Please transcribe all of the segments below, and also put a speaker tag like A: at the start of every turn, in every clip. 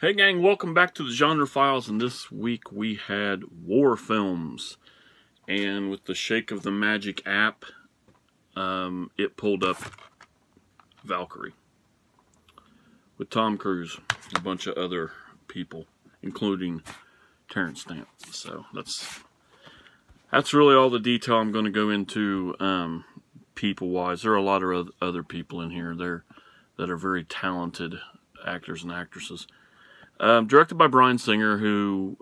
A: Hey gang, welcome back to the Genre Files, and this week we had war films. And with the shake of the magic app, it pulled up Valkyrie. With Tom Cruise, and a bunch of other people, including Terrence Stamp. So that's really all the detail I'm going to go into people-wise. There are a lot of other people in here there that are very talented actors and actresses. Directed by Bryan Singer, who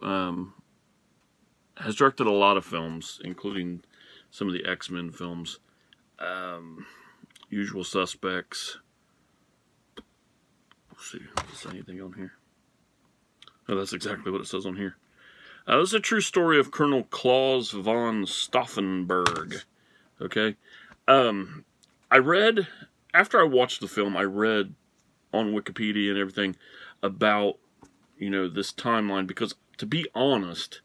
A: has directed a lot of films, including some of the X-Men films. Usual Suspects. Let's see, is there anything on here? Oh, that's exactly what it says on here. This is a true story of Colonel Claus von Stauffenberg. Okay? After I watched the film, I read on Wikipedia and everything about this timeline, because to be honest,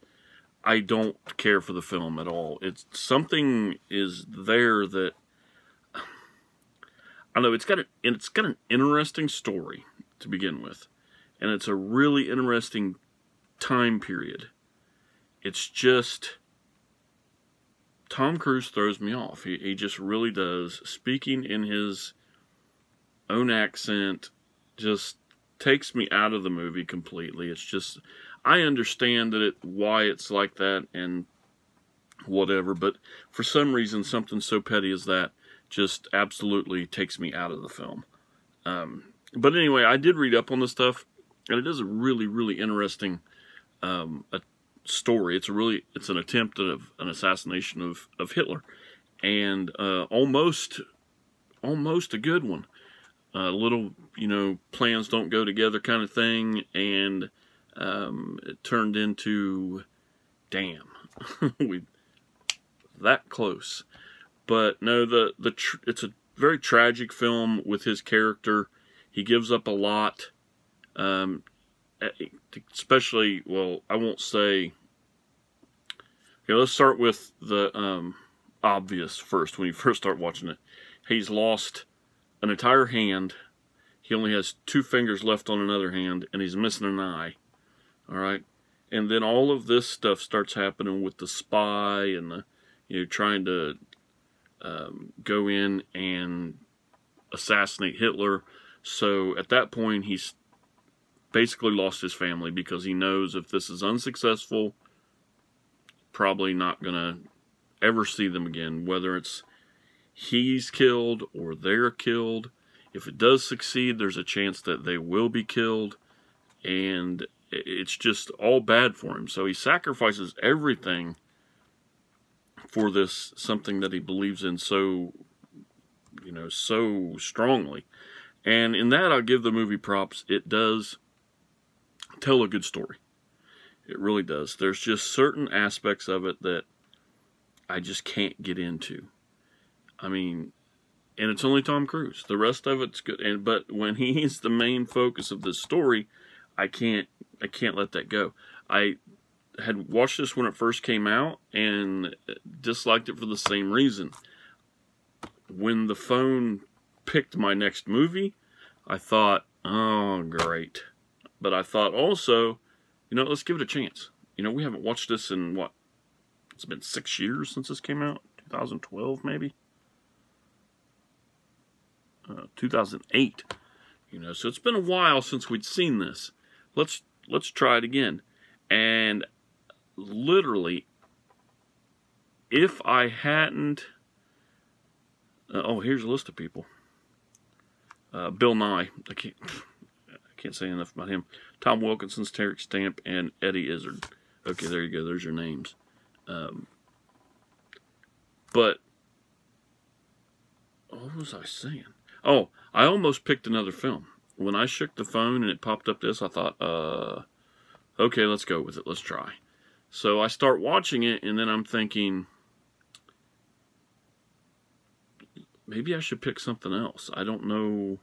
A: I don't care for the film at all. It's something is there that I don't know. It's got an interesting story to begin with, and it's a really interesting time period. It's just Tom Cruise throws me off. He just really does. Speaking in his own accent just takes me out of the movie completely. It's just, I understand why it's like that and whatever, but for some reason, something so petty as that just absolutely takes me out of the film. But anyway, I did read up on this stuff, and it is a really, really interesting a story. It's an attempt at an assassination of Hitler, and almost a good one. Little, plans don't go together kind of thing, and it turned into, damn, we that close. But no, it's a very tragic film with his character. He gives up a lot, especially, well, I won't say. Okay, let's start with the obvious first. When you first start watching it, he's lost an entire hand. He only has 2 fingers left on another hand, and he's missing an eye. Alright? And then all of this stuff starts happening with the spy and trying to go in and assassinate Hitler. So at that point, he's basically lost his family, because he knows if this is unsuccessful, probably not gonna ever see them again, whether it's he's killed or they're killed. If it does succeed, there's a chance that they will be killed, and it's just all bad for him. So he sacrifices everything for this, something that he believes in so strongly. And in that, I'll give the movie props. It does tell a good story. It really does. There's just certain aspects of it that I just can't get into. I mean, and it's only Tom Cruise. The rest of it's good, but when he's the main focus of this story, I can't let that go. I had watched this when it first came out and disliked it for the same reason. When the phone picked my next movie, I thought, oh, great. But I thought also, let's give it a chance. We haven't watched this in, what? It's been 6 years since this came out? 2012, maybe? 2008, so it's been a while since we'd seen this. Let's try it again. And literally, if I hadn't, here's a list of people. Bill Nye, I can't say enough about him. Tom Wilkinson, Terrence Stamp, and Eddie Izzard. Okay, there you go. There's your names. But what was I saying? Oh, I almost picked another film. When I shook the phone and it popped up this, I thought, okay, let's go with it. Let's try. So I start watching it, and then I'm thinking, maybe I should pick something else. I don't know.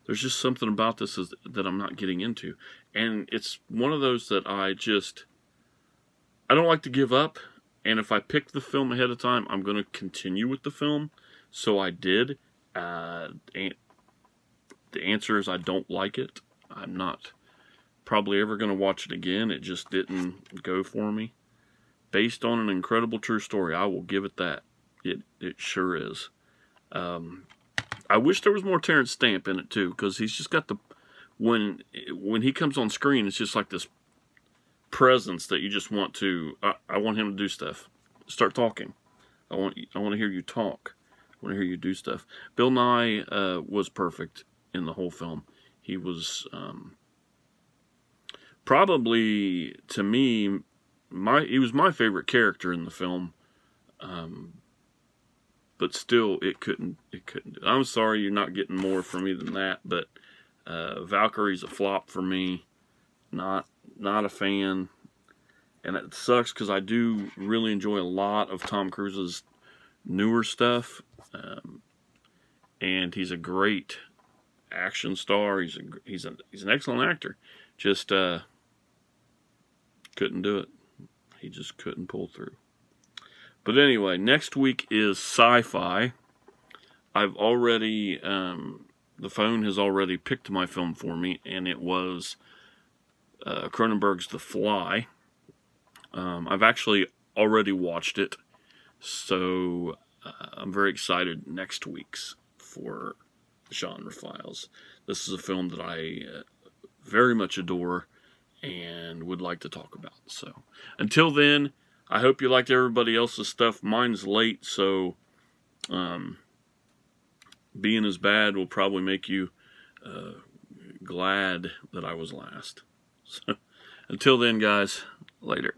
A: There's just something about this that I'm not getting into. And it's one of those that I don't like to give up. And if I pick the film ahead of time, I'm going to continue with the film. So I did. The answer is I don't like it. I'm not probably ever going to watch it again. It just didn't go for me. Based on an incredible true story, I will give it that. It sure is. I wish there was more Terrence Stamp in it too, because he's just got the when he comes on screen, it's just like this presence that you just want to. I want him to do stuff. Start talking. I want to hear you talk. I want to hear you do stuff. Bill Nye was perfect in the whole film. He was probably, to me, he was my favorite character in the film. But still, it couldn't. I'm sorry you're not getting more from me than that, but Valkyrie's a flop for me. Not a fan, and it sucks because I do really enjoy a lot of Tom Cruise's newer stuff, and he's a great action star. He's an excellent actor. Just couldn't do it. He just couldn't pull through. But anyway, next week is sci-fi. I've already, the phone has already picked my film for me, and it was Cronenberg's The Fly. I've actually already watched it, so I'm very excited next week's for Genre Files. This is a film that I very much adore and would like to talk about. So, until then, I hope you liked everybody else's stuff. Mine's late, so being as bad will probably make you glad that I was last. So, until then, guys, later.